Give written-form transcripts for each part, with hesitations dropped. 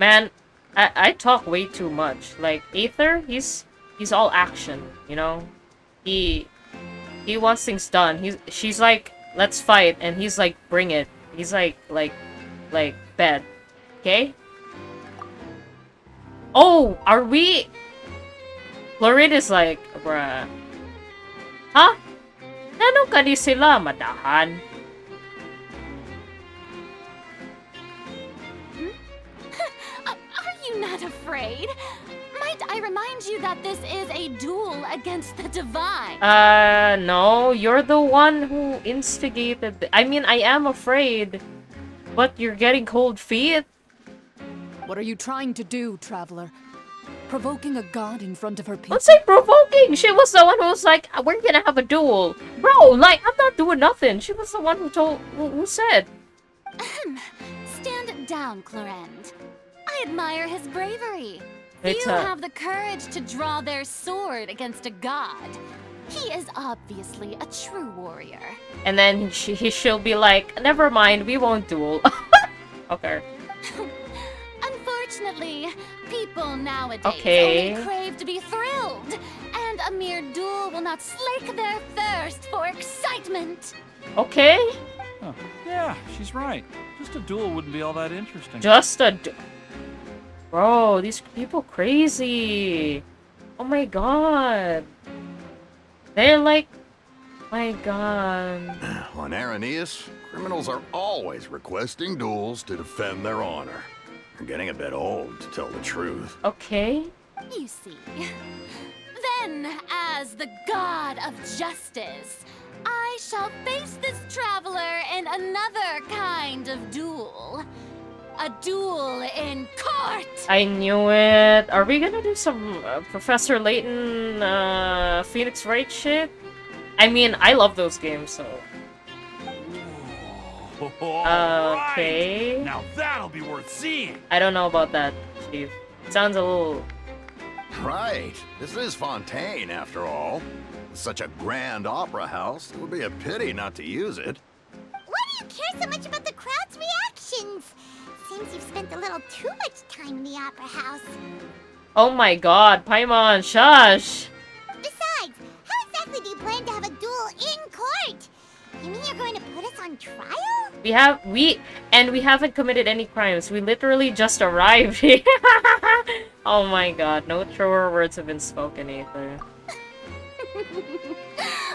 Man, I talk way too much. Like Aether, he's all action, you know? He wants things done. She's like, let's fight, and he's like, bring it. He's like bed. Okay? Oh, are we? Florid is like, bruh. Huh? Nano ka di sila madahan? Are you not afraid? Might I remind you that this is a duel against the divine? No. You're the one who instigated. I mean, I am afraid. But you're getting cold feet? What are you trying to do, traveler? Provoking a god in front of her people? Let's say provoking! She was the one who was like, we're gonna have a duel. Bro, like, I'm not doing nothing. She was the one who said. Stand down, Clorend. I admire his bravery. It's Few have the courage to draw their sword against a god. He is obviously a true warrior. And then she'll be like, never mind, we won't duel. Okay. Unfortunately, people nowadays only crave to be thrilled, and a mere duel will not slake their thirst for excitement. Okay. Huh. Yeah, she's right. Just a duel wouldn't be all that interesting. Bro, these people crazy. Oh my god. They're like... My god. On Araneus, criminals are always requesting duels to defend their honor. They're getting a bit old, to tell the truth. Okay. You see. Then, as the god of justice, I shall face this traveler in another kind of duel. A duel in court! I knew it. Are we gonna do some Professor Layton, Phoenix Wright shit? I mean, I love those games, so... Okay... Now that'll be worth seeing! I don't know about that, Chief. Sounds a little... Right. This is Fontaine, after all. Such a grand opera house, it would be a pity not to use it. Why do you care so much about the crowd's reactions? Seems you've spent a little too much time in the opera house. Oh my god, Paimon, shush! Besides, how exactly do you plan to have a duel in court? You mean you're going to put us on trial? We haven't committed any crimes. We literally just arrived here. Oh my god, no truer words have been spoken either.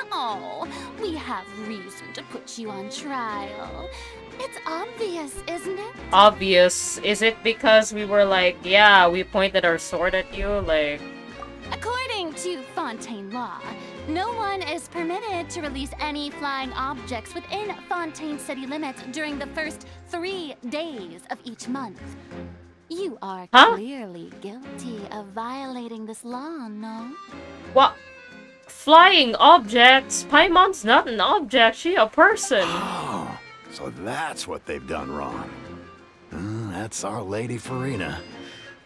Oh, we have reason to put you on trial. It's obvious, isn't it? Obvious. Is it because we were like, yeah, we pointed our sword at you? Like... According to Fontaine law, no one is permitted to release any flying objects within Fontaine city limits during the first 3 days of each month. You are clearly guilty of violating this law, no? What? Flying objects? Paimon's not an object, she a person. Oh, so that's what they've done wrong. That's Our Lady Farina.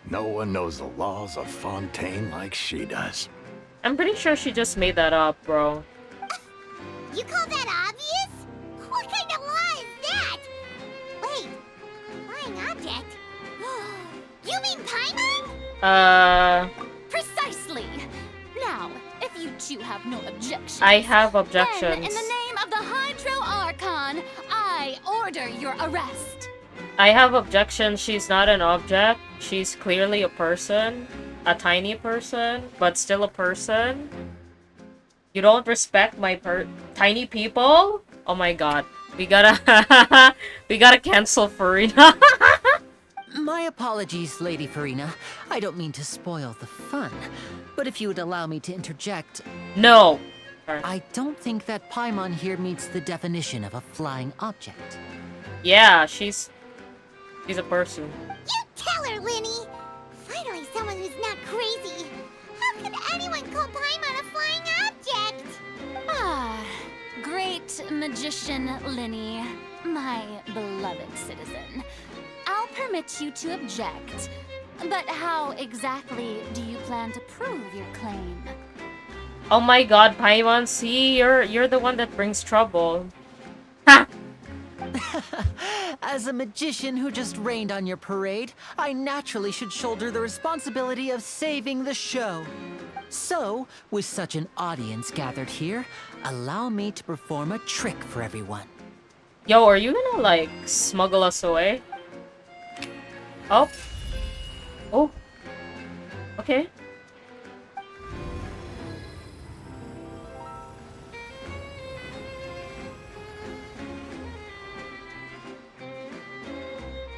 No one knows the laws of Fontaine like she does. I'm pretty sure she just made that up, bro. You call that obvious? What kind of law is that? Wait, flying object? You mean Paimon? Precisely! Now, if you two have no objections... I have objections. Then, in the name of the Hydro Archon, I order your arrest. I have objections. She's not an object. She's clearly a person. A tiny person, but still a person. You don't respect my tiny people? Oh my god. We gotta... we gotta cancel Farina. My apologies, Lady Farina. I don't mean to spoil the fun. But if you would allow me to interject... No. I don't think that Paimon here meets the definition of a flying object. Yeah, she's a person. You tell her, Linny! Finally someone who's not crazy. How could anyone call Paimon a flying object? Ah, great magician Linny, my beloved citizen. I'll permit you to object, but how exactly do you plan to prove your claim? Oh my god, Paimon, see, you're the one that brings trouble. Ha! As a magician who just rained on your parade, I naturally should shoulder the responsibility of saving the show. So, with such an audience gathered here, allow me to perform a trick for everyone. Yo, are you gonna, like, smuggle us away? Oh. Oh. Okay.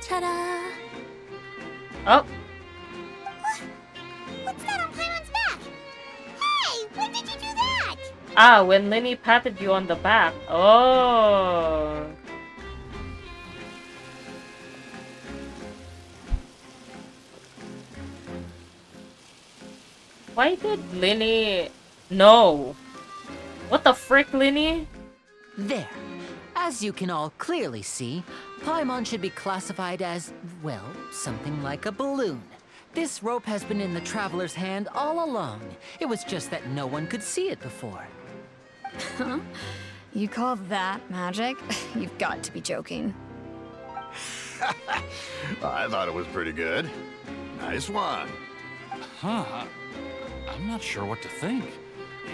Ta-da! Oh. What's that on Paimon's back? Hey, when did you do that? Ah, when Linny patted you on the back. Oh. Why did Linny... No. What the frick, Linny? There. As you can all clearly see, Paimon should be classified as, well, something like a balloon. This rope has been in the Traveler's hand all along. It was just that no one could see it before. Huh? You call that magic? You've got to be joking. I thought it was pretty good. Nice one. Huh. I'm not sure what to think.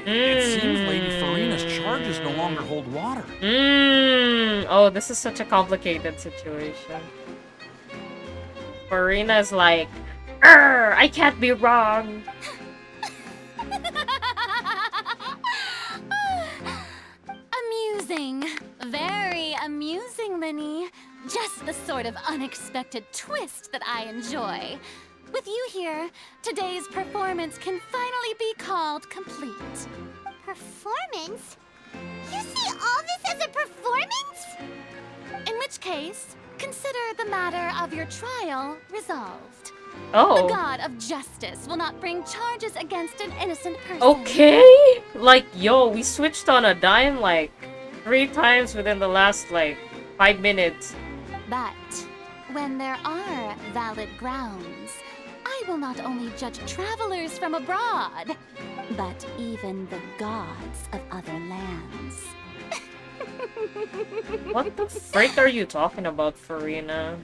It seems Lady Farina's charges no longer hold water. Oh, this is such a complicated situation. Farina's like, I can't be wrong. Amusing. Very amusing, Linny. Just the sort of unexpected twist that I enjoy. With you here, today's performance can finally be called complete. Performance? You see all this as a performance? In which case, consider the matter of your trial resolved. Oh. The god of justice will not bring charges against an innocent person. Okay? Like, yo, we switched on a dime like 3 times within the last, like, 5 minutes. But when there are valid grounds, I will not only judge travelers from abroad, but even the gods of other lands. What the frick are you talking about, Farina?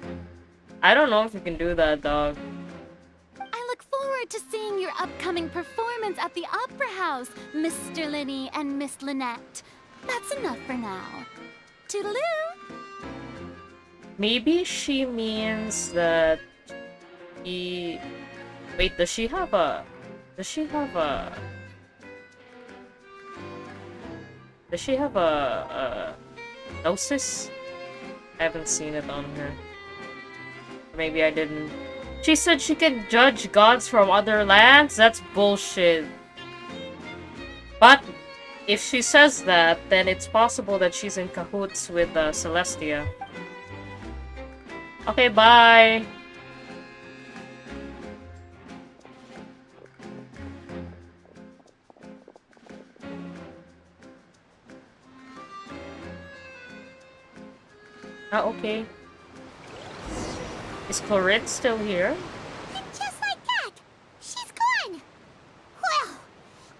I don't know if you can do that, dog. I look forward to seeing your upcoming performance at the Opera House, Mr. Linny and Miss Lynette. That's enough for now. Toodaloo! Maybe she means that he... Wait, does she have a... Does she have a... Does she have a Gnosis? I haven't seen it on her. Or maybe I didn't. She said she can judge gods from other lands? That's bullshit. But if she says that, then it's possible that she's in cahoots with Celestia. Okay, bye! Ah, okay. Is Clorette still here? And just like that, she's gone. Well,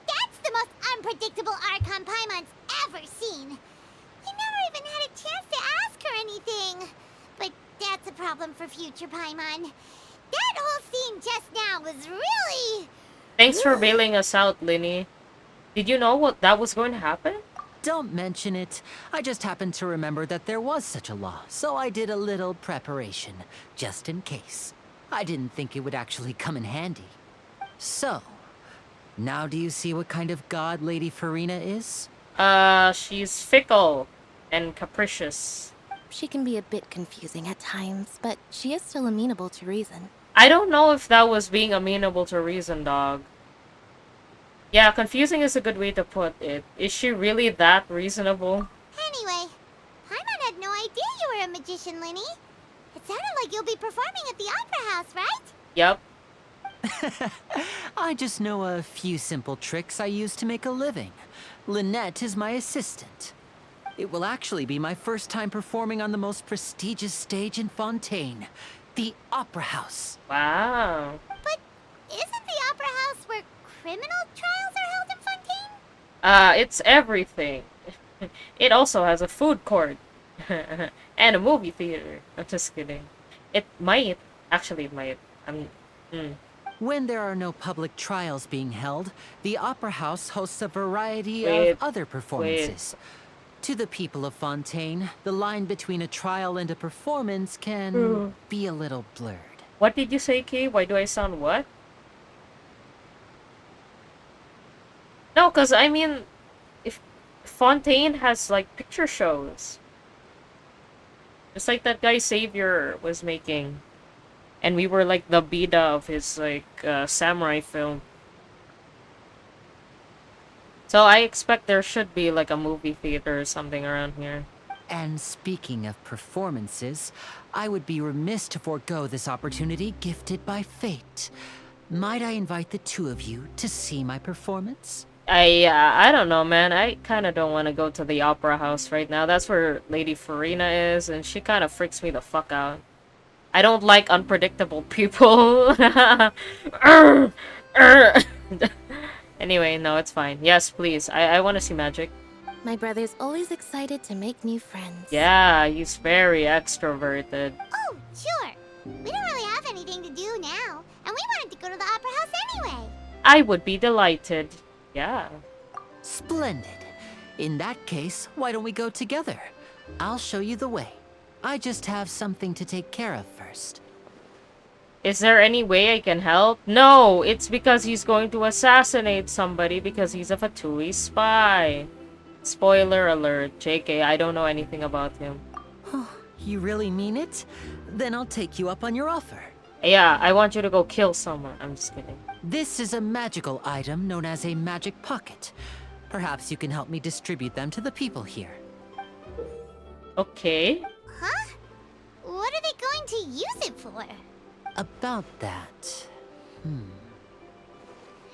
that's the most unpredictable Archon Paimon's ever seen. You never even had a chance to ask her anything. But that's a problem for future Paimon. That whole scene just now was really... Thanks for bailing us out, Linny. Did you know what that was going to happen? Don't mention it. I just happened to remember that there was such a law, so I did a little preparation, just in case. I didn't think it would actually come in handy. So, now do you see what kind of god Lady Farina is? She's fickle and capricious. She can be a bit confusing at times, but she is still amenable to reason. I don't know if that was being amenable to reason, dog. Yeah, confusing is a good way to put it. Is she really that reasonable? Anyway, Paimon had no idea you were a magician, Linny. It sounded like you'll be performing at the Opera House, right? Yep. I just know a few simple tricks I use to make a living. Lynette is my assistant. It will actually be my first time performing on the most prestigious stage in Fontaine, the Opera House. Wow. But isn't the Opera House where criminal trials are held in Fontaine? It's everything. It also has a food court. And a movie theater. I'm just kidding. It might. Actually, it might. When there are no public trials being held, the Opera House hosts a variety Wait, of other performances. To the people of Fontaine, the line between a trial and a performance can be a little blurred. What did you say, Kay? Why do I sound what? No, because I mean, if Fontaine has like picture shows. Just like that guy Savior was making. And we were like the beta of his like samurai film. So I expect there should be like a movie theater or something around here. And speaking of performances, I would be remiss to forego this opportunity gifted by fate. Might I invite the two of you to see my performance? I don't know, man. I kind of don't want to go to the Opera House right now. That's where Lady Farina is, and she kind of freaks me the fuck out. I don't like unpredictable people. Anyway, no, it's fine. Yes, please. I want to see magic. My brother's always excited to make new friends. Yeah, he's very extroverted. Oh, sure. We don't really have anything to do now, and we wanted to go to the Opera House anyway. I would be delighted. Yeah. Splendid. In that case, why don't we go together? I'll show you the way. I just have something to take care of first. Is there any way I can help? No, it's because he's going to assassinate somebody because he's a Fatui spy. Spoiler alert, JK, I don't know anything about him. You really mean it? Then I'll take you up on your offer. Yeah, I want you to go kill someone. I'm just kidding. This is a magical item known as a magic pocket. Perhaps you can help me distribute them to the people here. Okay. Huh? What are they going to use it for? About that...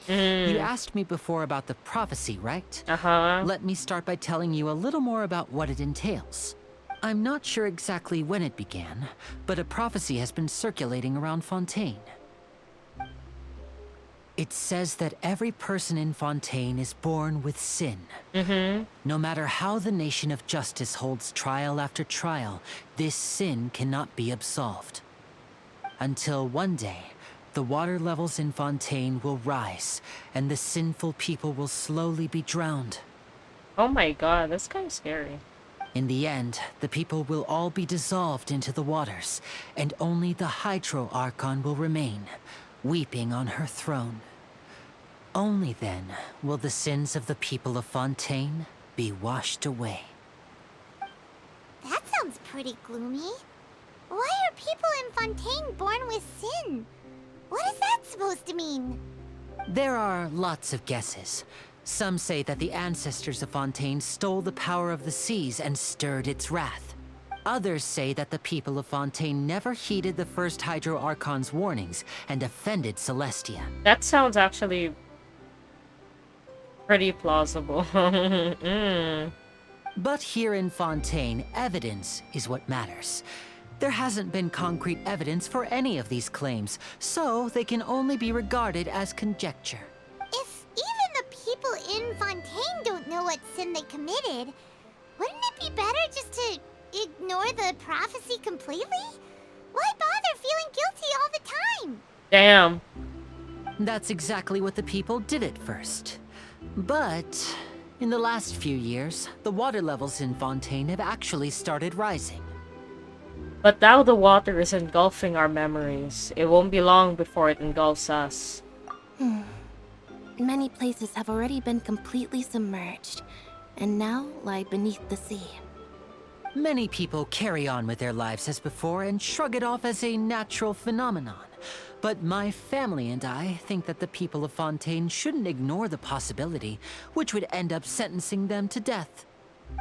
You asked me before about the prophecy, right? Uh-huh. Let me start by telling you a little more about what it entails. I'm not sure exactly when it began, but a prophecy has been circulating around Fontaine. It says that every person in Fontaine is born with sin. No matter how the nation of justice holds trial after trial, this sin cannot be absolved. Until one day, the water levels in Fontaine will rise, and the sinful people will slowly be drowned. Oh my god, that's kind of scary. In the end, the people will all be dissolved into the waters, and only the Hydro Archon will remain, weeping on her throne. Only then will the sins of the people of Fontaine be washed away. That sounds pretty gloomy. Why are people in Fontaine born with sin? What is that supposed to mean? There are lots of guesses. Some say that the ancestors of Fontaine stole the power of the seas and stirred its wrath. Others say that the people of Fontaine never heeded the first Hydro Archon's warnings and offended Celestia. That sounds actually pretty plausible. But here in Fontaine, evidence is what matters. There hasn't been concrete evidence for any of these claims, so they can only be regarded as conjecture. If even the people in Fontaine don't know what sin they committed, wouldn't it be better just to ignore the prophecy completely? Why bother feeling guilty all the time? Damn. That's exactly what the people did at first. But in the last few years, the water levels in Fontaine have actually started rising. But now the water is engulfing our memories. It won't be long before it engulfs us. Many places have already been completely submerged, and now lie beneath the sea. Many people carry on with their lives as before and shrug it off as a natural phenomenon. But my family and I think that the people of Fontaine shouldn't ignore the possibility, which would end up sentencing them to death.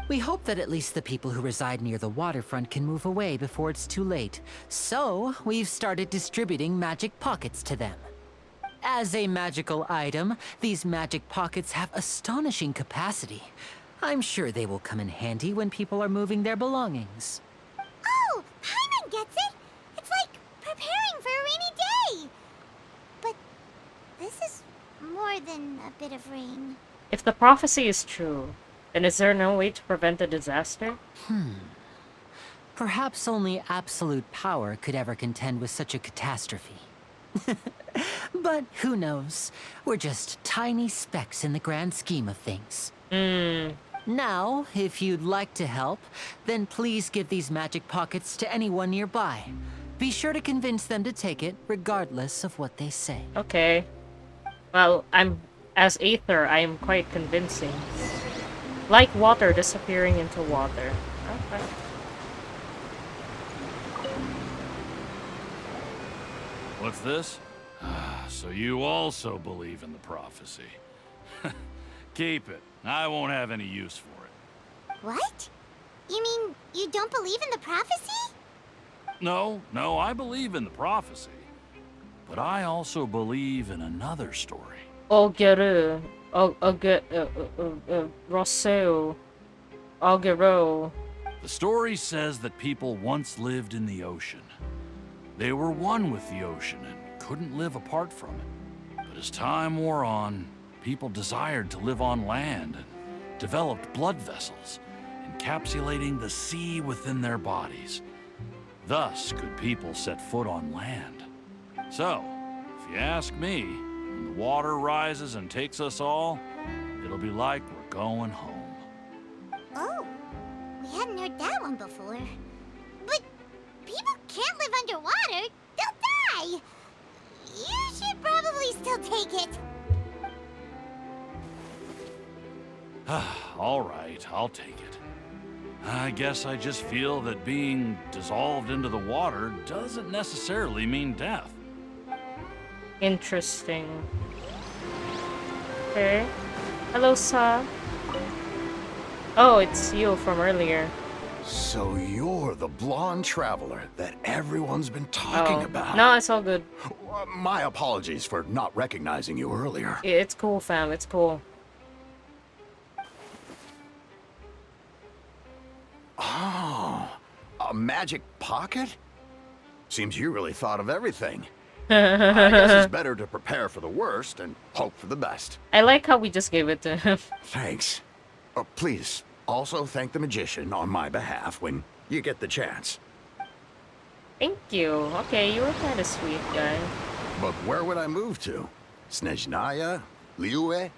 We hope that at least the people who reside near the waterfront can move away before it's too late. So, we've started distributing magic pockets to them. As a magical item, these magic pockets have astonishing capacity. I'm sure they will come in handy when people are moving their belongings. Oh, Paimon gets it! It's like preparing for a rainy day! But this is more than a bit of rain. If the prophecy is true, then is there no way to prevent a disaster? Perhaps only absolute power could ever contend with such a catastrophe. But who knows? We're just tiny specks in the grand scheme of things. Now, if you'd like to help, then please give these magic pockets to anyone nearby. Be sure to convince them to take it, regardless of what they say. Okay. Well, as Aether, I am quite convincing. Like water disappearing into water. Okay. What's this? So you also believe in the prophecy. Keep it. I won't have any use for it. What? You mean you don't believe in the prophecy? No, I believe in the prophecy. But I also believe in another story. Rosseo. Augero. The story says that people once lived in the ocean. They were one with the ocean and couldn't live apart from it. But as time wore on, people desired to live on land and developed blood vessels, encapsulating the sea within their bodies. Thus could people set foot on land. So, if you ask me, when the water rises and takes us all, it'll be like we're going home. Oh, we hadn't heard that one before. But people can't live underwater. They'll die. You should probably still take it. All right, I'll take it. I guess I just feel that being dissolved into the water doesn't necessarily mean death. Interesting. Okay. Hello, Sa. Oh, it's you from earlier. So you're the blonde traveler that everyone's been talking about. No, it's all good. My apologies for not recognizing you earlier. It's cool, fam. It's cool. Oh, a magic pocket? Seems you really thought of everything. I guess it's better to prepare for the worst and hope for the best. I like how we just gave it to him. Thanks. Please, also thank the magician on my behalf when you get the chance. Thank you. Okay, you were kind of sweet, guy. But where would I move to? Snezhnaya? Liyue?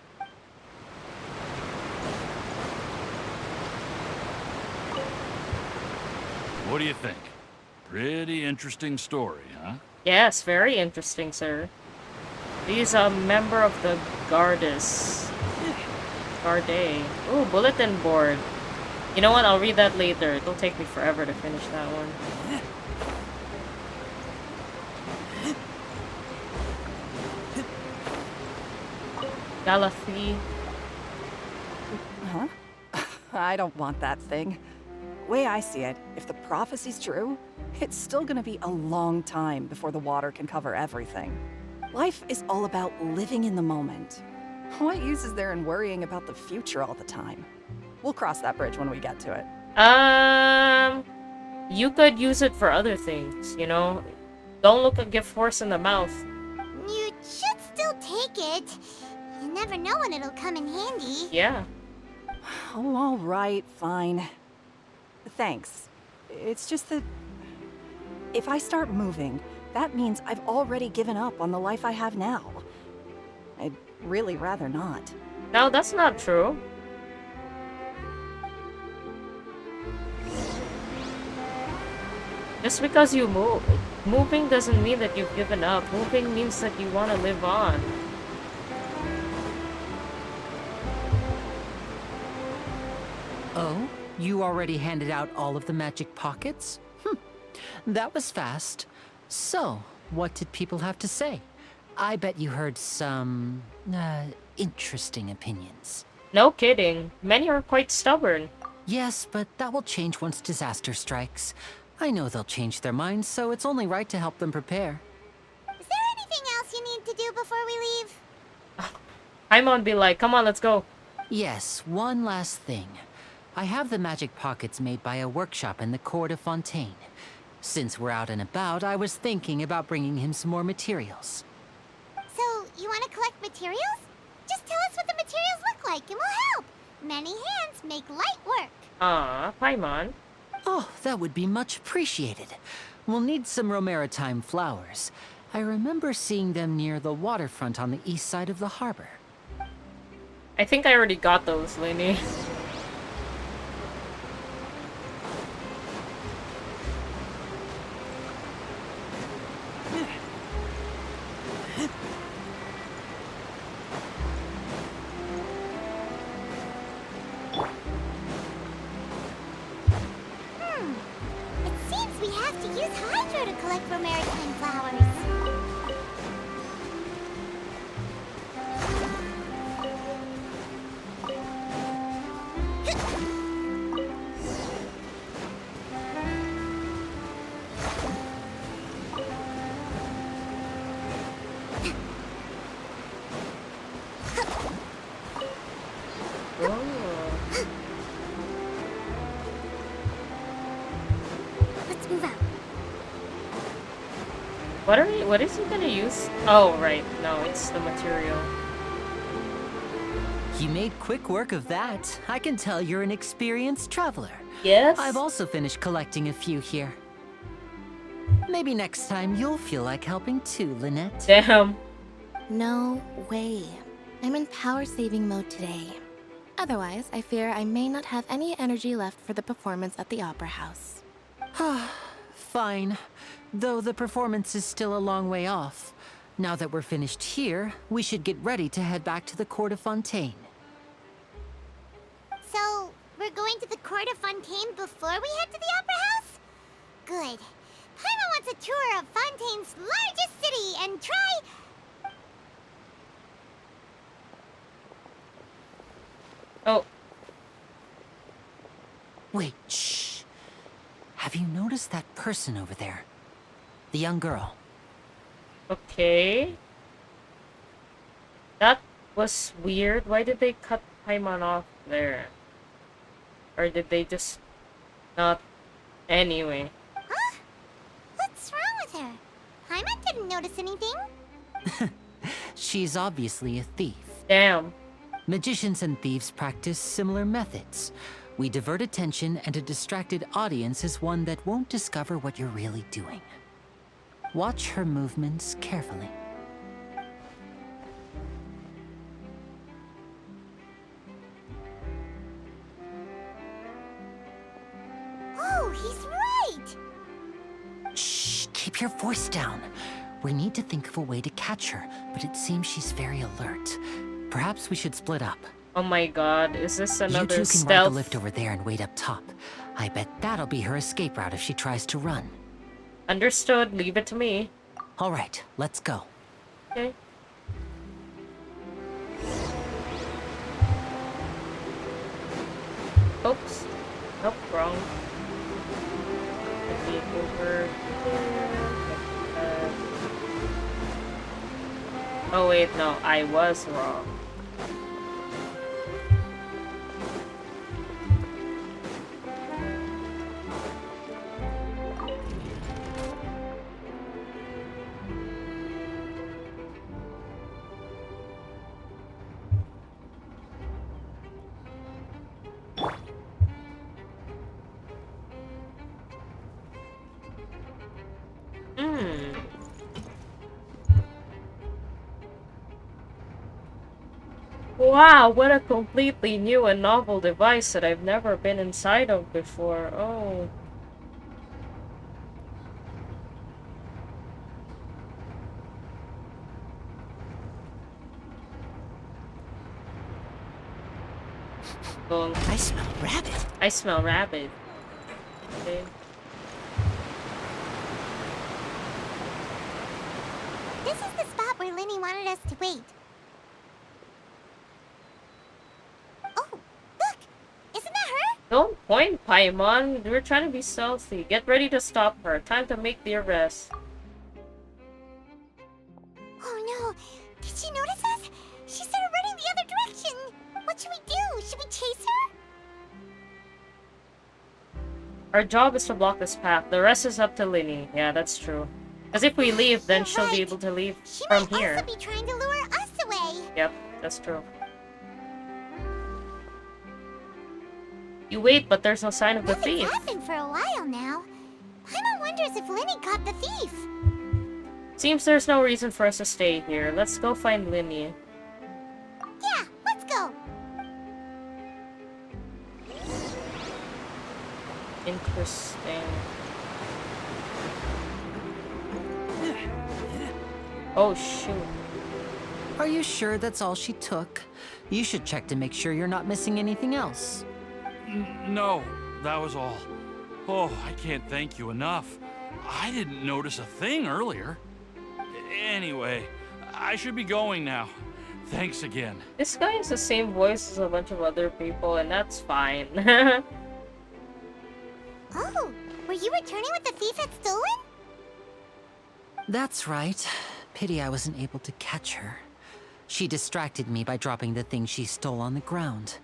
What do you think? Pretty interesting story, huh? Yes, very interesting, sir. He's a member of the Gardes. Garde. Ooh, bulletin board. You know what? I'll read that later. It'll take me forever to finish that one. Galathie. Huh? I don't want that thing. Way I see it, if the prophecy's true, it's still gonna be a long time before the water can cover everything. Life is all about living in the moment. What use is there in worrying about the future all the time? We'll cross that bridge when we get to it. You could use it for other things, you know? Don't look a gift horse in the mouth. You should still take it. You never know when it'll come in handy. Yeah. Oh, all right, fine. Thanks. It's just that if I start moving, that means I've already given up on the life I have now. I'd really rather not. No, that's not true. Just because you move, moving doesn't mean that you've given up. Moving means that you want to live on. Oh? You already handed out all of the magic pockets? That was fast. So, what did people have to say? I bet you heard some, interesting opinions. No kidding. Many are quite stubborn. Yes, but that will change once disaster strikes. I know they'll change their minds, so it's only right to help them prepare. Is there anything else you need to do before we leave? Paimon be like, come on, let's go. Yes, one last thing. I have the magic pockets made by a workshop in the court of FONTAINE. Since we're out and about, I was thinking about bringing him some more materials. So, you want to collect materials? Just tell us what the materials look like and we'll help. Many hands make light work. Paimon. Oh, that would be much appreciated. We'll need some Romaritime flowers. I remember seeing them near the waterfront on the east side of the harbor. I think I already got those, Lenny. It seems we have to use Hydro to collect Romaritime flowers. Let's move out. What is he gonna use? Oh, right. No, it's the material. You made quick work of that. I can tell you're an experienced traveler. Yes? I've also finished collecting a few here. Maybe next time you'll feel like helping too, Lynette. Damn. No way. I'm in power saving mode today. Otherwise, I fear I may not have any energy left for the performance at the Opera House. Fine. Though the performance is still a long way off. Now that we're finished here, we should get ready to head back to the court of Fontaine. So, we're going to the court of Fontaine before we head to the Opera House? Good. Paimon wants a tour of Fontaine's largest city and try... Oh. Wait, shh. Have you noticed that person over there? The young girl. Okay. That was weird. Why did they cut Paimon off there? Or did they just not... Anyway. Huh? What's wrong with her? Paimon didn't notice anything. She's obviously a thief. Damn. Magicians and thieves practice similar methods. We divert attention, and a distracted audience is one that won't discover what you're really doing. Watch her movements carefully. Oh, he's right! Shh, keep your voice down. We need to think of a way to catch her, but it seems she's very alert. Perhaps we should split up. Oh my god, is this You another two can ride the stealth? lift over there and wait up top. I bet that'll be her escape route if she tries to run. Understood, leave it to me. All right, let's go. Okay. Oops. Nope, wrong. Let me over here. Oh wait, no, I was wrong. Wow, what a completely new and novel device that I've never been inside of before. Oh. Well, I smell rabbit. I smell rabbit. Okay. This is the spot where Linny wanted us to wait. Oh, look! Isn't that her? Don't point, Paimon. We're trying to be stealthy. Get ready to stop her. Time to make the arrest. Oh no! Did she notice us? She started running the other direction! What should we do? Should we chase her? Our job is to block this path. The rest is up to Linny. Yeah, that's true. Because if we leave, then You're she'll right. be able to leave She from might here. also be trying to lure us away. Yep, that's true. You wait, but there's no sign of the Nothing's thief. happened for a while now. Paimon wonders if Linny caught the thief. Seems there's no reason for us to stay here. Let's go find Linny. Yeah, let's go. Interesting. Oh, shoot. Are you sure that's all she took? You should check to make sure you're not missing anything else. No, that was all. Oh, I can't thank you enough. I didn't notice a thing earlier. Anyway, I should be going now. Thanks again. This guy has the same voice as a bunch of other people, and that's fine. Oh, were you returning what the thief had stolen? That's right. Pity I wasn't able to catch her. She distracted me by dropping the thing she stole on the ground.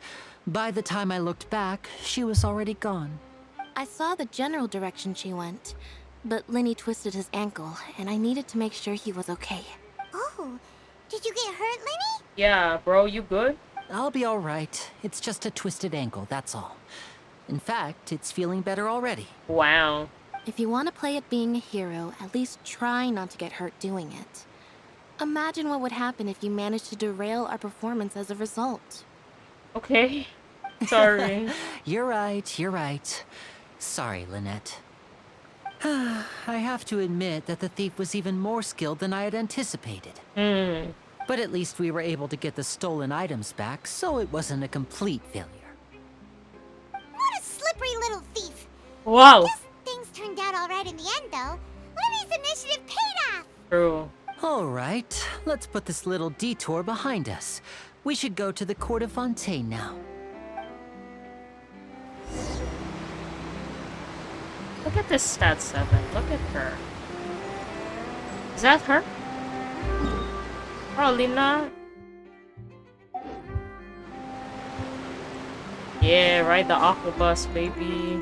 By the time I looked back, she was already gone. I saw the general direction she went, but Linny twisted his ankle, and I needed to make sure he was okay. Oh, did you get hurt, Linny? Yeah, bro, you good? I'll be all right. It's just a twisted ankle, that's all. In fact, it's feeling better already. Wow. If you want to play at being a hero, at least try not to get hurt doing it. Imagine what would happen if you managed to derail our performance as a result. Okay. Sorry. You're right. Sorry, Lynette. I have to admit that the thief was even more skilled than I had anticipated. But at least we were able to get the stolen items back, so it wasn't a complete failure. What a slippery little thief. Wow. Guess things turned out all right in the end, though. Linny's initiative paid off. True. All right, let's put this little detour behind us. We should go to the court of Fontaine now. Look at this stat 7. Look at her. Is that her? Probably not. Yeah, ride the aquabus, baby.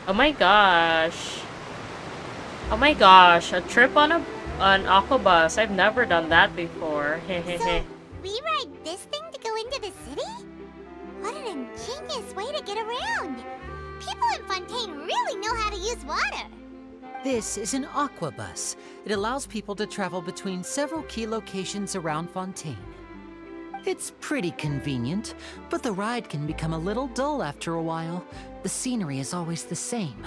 Oh my gosh. Oh my gosh, a trip on an aquabus. I've never done that before. So, we ride this thing to go into the city? What an ingenious way to get around. People in Fontaine really know how to use water. This is an aquabus. It allows people to travel between several key locations around Fontaine. It's pretty convenient, but the ride can become a little dull after a while. The scenery is always the same.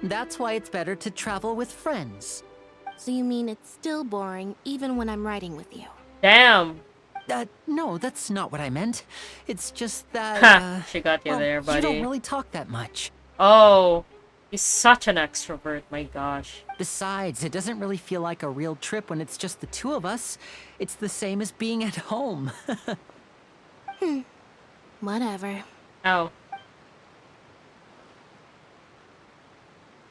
That's why it's better to travel with friends. So you mean it's still boring even when I'm riding with you? Damn. No, that's not what I meant. It's just that, Ha, she got you well, there, buddy. You don't really talk that much. Oh, he's such an extrovert, my gosh. Besides, it doesn't really feel like a real trip when it's just the two of us. It's the same as being at home. Whatever. Oh.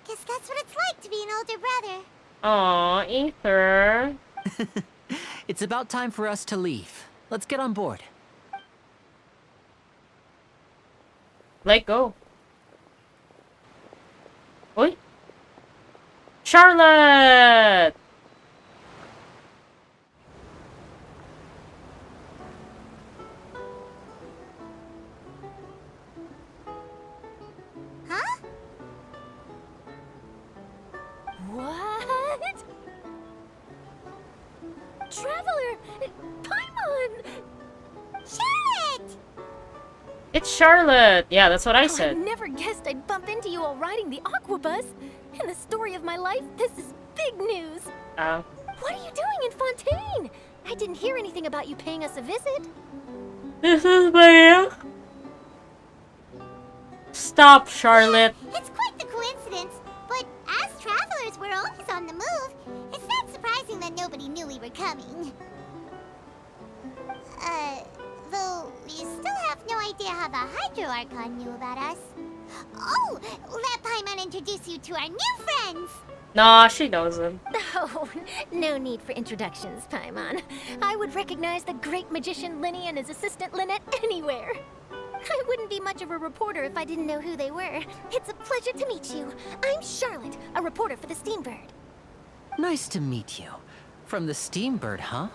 Guess that's what it's like to be an older brother. Aw, Ether. It's about time for us to leave. Let's get on board. Let go. Oi. Charlotte! Huh? What? Traveler! Paimon! Charlotte! It's Charlotte! Yeah, that's what I I said. never guessed I'd bump into you while riding the aquabus. In the story of my life, this is big news. Oh. What are you doing in Fontaine? I didn't hear anything about you paying us a visit. This is my... Stop, Charlotte. It's quite the coincidence, but as travelers, we're always on the move. It's not surprising that nobody knew we were coming. Though we still have no idea how the Hydro Archon knew about us. Oh, let Paimon introduce you to our new friends! Nah, she knows him. Oh, no need for introductions, Paimon. I would recognize the great magician Linny and his assistant Lynette anywhere. I wouldn't be much of a reporter if I didn't know who they were. It's a pleasure to meet you. I'm Charlotte, a reporter for the Steambird. Nice to meet you. From the Steambird, huh?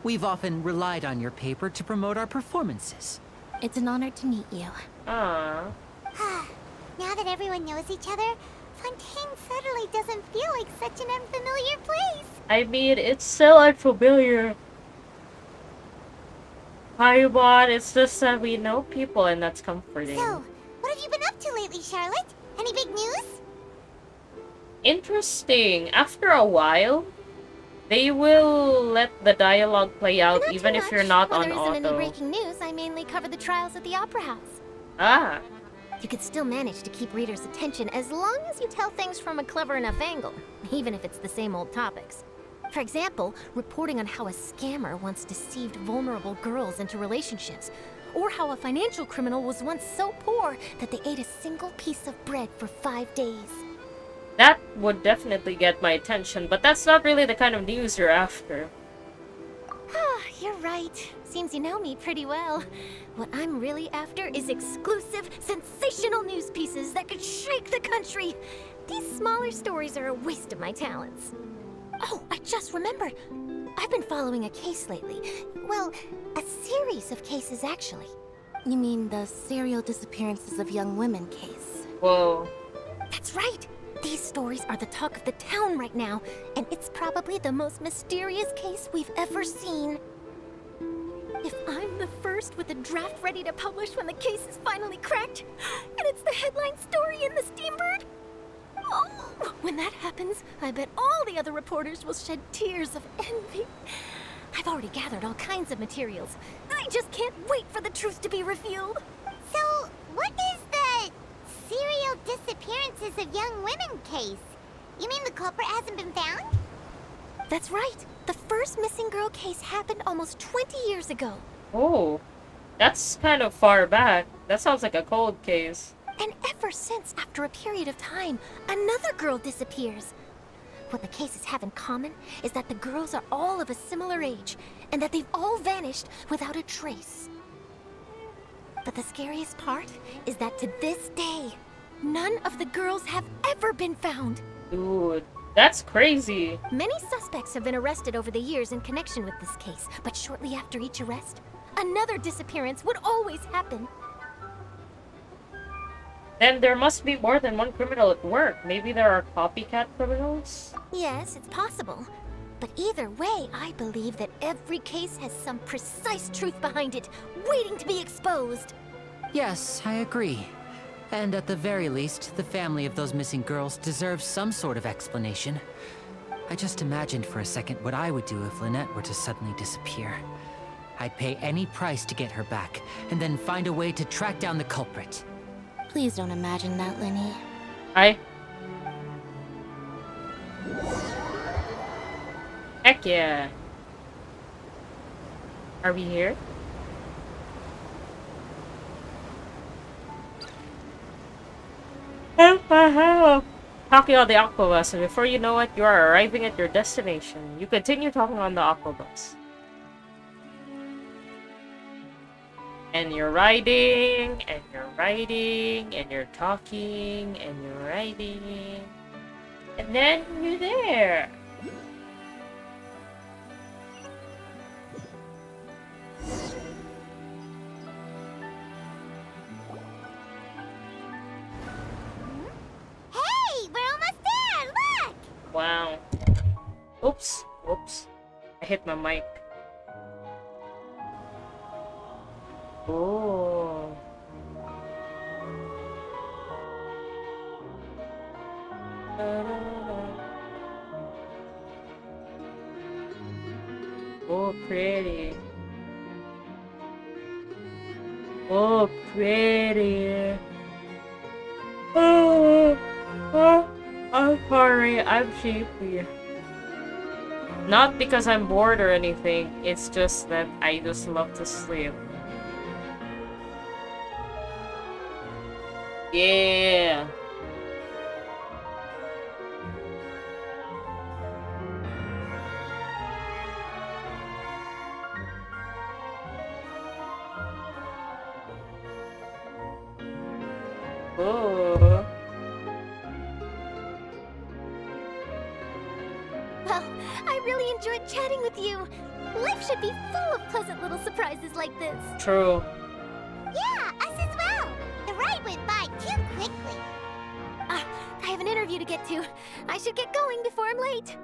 We've often relied on your paper to promote our performances. It's an honor to meet you. Ah. Now that everyone knows each other, Fontaine suddenly doesn't feel like such an unfamiliar place. I mean, it's still unfamiliar. Paimon, it's just that we know people and that's comforting. So, what have you been up to lately, Charlotte? Any big news? Interesting. After a while, they will let the dialogue play out Not even too if much. you're not when on there isn't any auto. breaking news, I mainly cover the trials at the Opera House. Ah. You could still manage to keep readers' attention as long as you tell things from a clever enough angle, even if it's the same old topics. For example, reporting on how a scammer once deceived vulnerable girls into relationships, or how a financial criminal was once so poor that they ate a single piece of bread for 5 days. That would definitely get my attention, but that's not really the kind of news you're after. You're right. Seems you know me pretty well. What I'm really after is exclusive, sensational news pieces that could shake the country. These smaller stories are a waste of my talents. Oh, I just remembered. I've been following a case lately. Well, a series of cases, actually. You mean the serial disappearances of young women case? Whoa. That's right. These stories are the talk of the town right now, and it's probably the most mysterious case we've ever seen. If I'm the first with a draft ready to publish when the case is finally cracked, and it's the headline story in the Steambird, oh, when that happens, I bet all the other reporters will shed tears of envy. I've already gathered all kinds of materials. I just can't wait for the truth to be revealed. So, what is the serial disappearances of young women case? You mean the culprit hasn't been found? That's right. The first missing girl case happened almost 20 years ago. Oh. That's kind of far back. That sounds like a cold case. And ever since, after a period of time, another girl disappears. What the cases have in common is that the girls are all of a similar age, and that they've all vanished without a trace. But the scariest part is that to this day, none of the girls have ever been found. Dude, that's crazy. Many suspects have been arrested over the years in connection with this case, but shortly after each arrest, another disappearance would always happen. Then there must be more than one criminal at work. Maybe there are copycat criminals? Yes, it's possible. But either way, I believe that every case has some precise truth behind it, waiting to be exposed. Yes, I agree. And at the very least, the family of those missing girls deserves some sort of explanation. I just imagined for a second what I would do if Lynette were to suddenly disappear. I'd pay any price to get her back, and then find a way to track down the culprit. Please don't imagine that, Lenny. Heck yeah. Are we here? Talking on the aquabus, and before you know it, you are arriving at your destination. You continue talking on the aquabus. And you're riding, and you're riding, and you're talking, and you're riding. And then you're there. Hey, we're almost there, look! Wow. Oops. Oops. I hit my mic. Oh. Oh, pretty. Oh, pretty. Oh, I'm sorry, I'm sleepy. Not because I'm bored or anything, it's just that I just love to sleep. Yeah. Oh. I really enjoyed chatting with you. Life should be full of pleasant little surprises like this. True. Yeah, us as well. The ride went by too quickly. I have an interview to get to. I should get going before I'm late.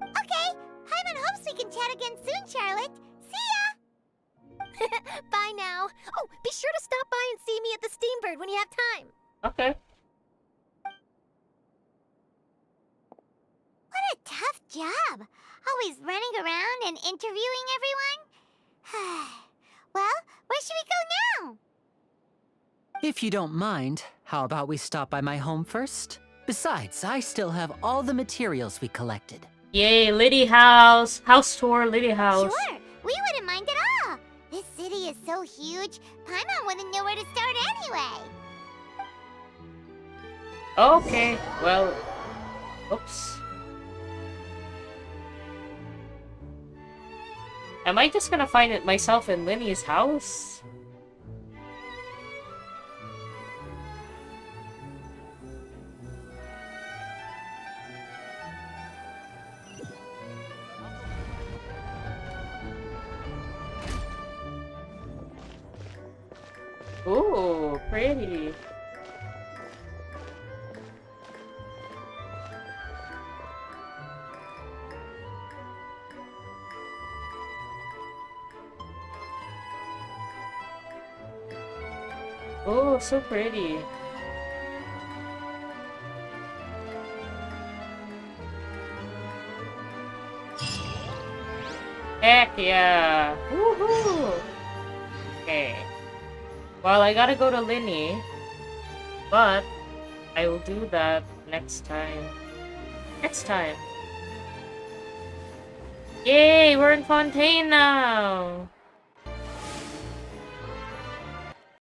Okay, Hyman hopes we can chat again soon, Charlotte. See ya! Bye now. Oh, be sure to stop by and see me at the Steambird when you have time. Okay. What a tough job. Always running around and interviewing everyone. Well, where should we go now? If you don't mind, how about we stop by my home first? Besides, I still have all the materials we collected. Yay, Liddy House. House tour, Liddy House. Sure, we wouldn't mind at all. This city is so huge, Paimon wouldn't know where to start anyway. Okay, well... Oops. Am I just gonna find it myself in Linny's house? Ooh, pretty. Oh, so pretty. Heck yeah! Woohoo! Okay. Well, I gotta go to Linny, but I will do that next time. Next time. Yay! We're in Fontaine now!